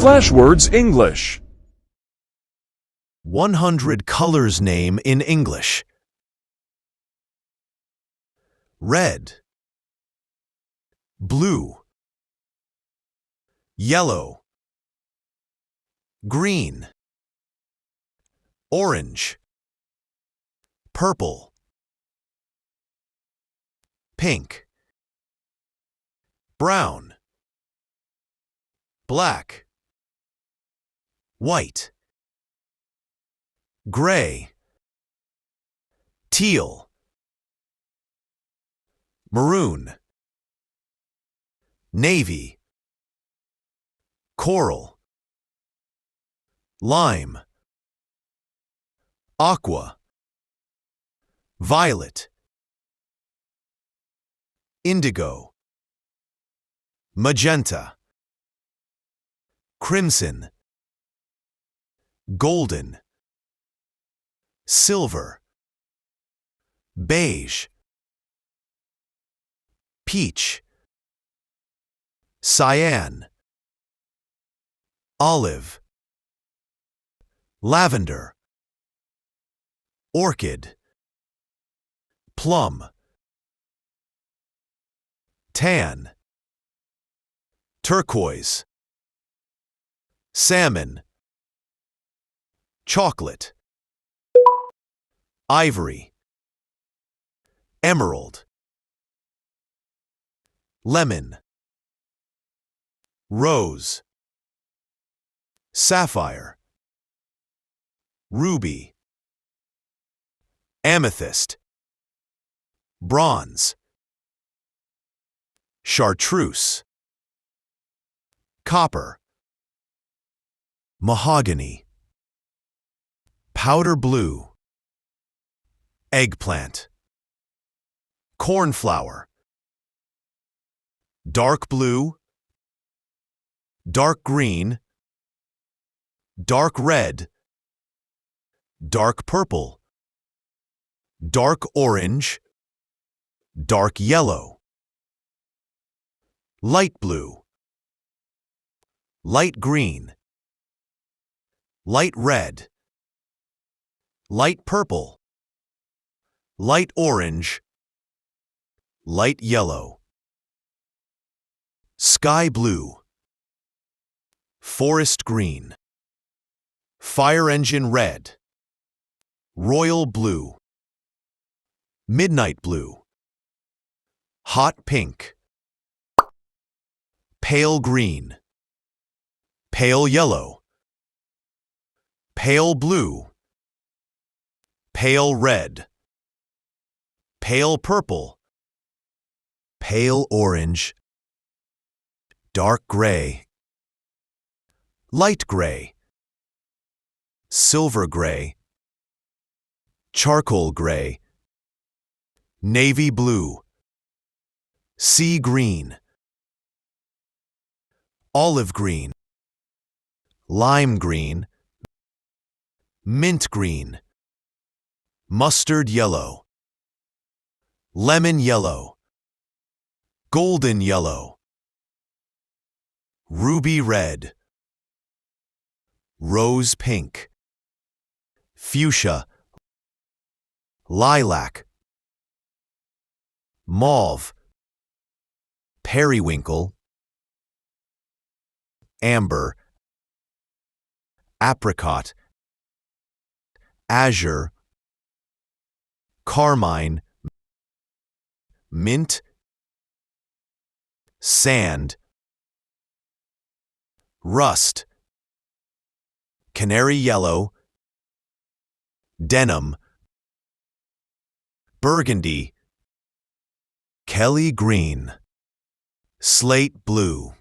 Flashwords English. 100 colors name in English. Red, blue, yellow, green, orange, purple, pink, brown, black, white, gray, teal, maroon, navy, coral, lime, aqua, violet, indigo, magenta, crimson, golden, silver, beige, peach, cyan, olive, lavender, orchid, plum, tan, turquoise, salmon, chocolate, ivory, emerald, lemon, rose, sapphire, ruby, amethyst, bronze, chartreuse, copper, mahogany, powder blue, eggplant, cornflower, dark blue, dark green, dark red, dark purple, dark orange, dark yellow, light blue, light green, light red, light purple, light orange, light yellow, sky blue, forest green, fire engine red, royal blue, midnight blue, hot pink, pale green, pale yellow, pale blue, pale red, pale purple, pale orange, dark gray, light gray, silver gray, charcoal gray, navy blue, sea green, olive green, lime green, mint green, mustard yellow, lemon yellow, golden yellow, ruby red, rose pink, fuchsia, lilac, mauve, periwinkle, amber, apricot, azure, carmine, mint, sand, rust, canary yellow, denim, burgundy, Kelly green, slate blue.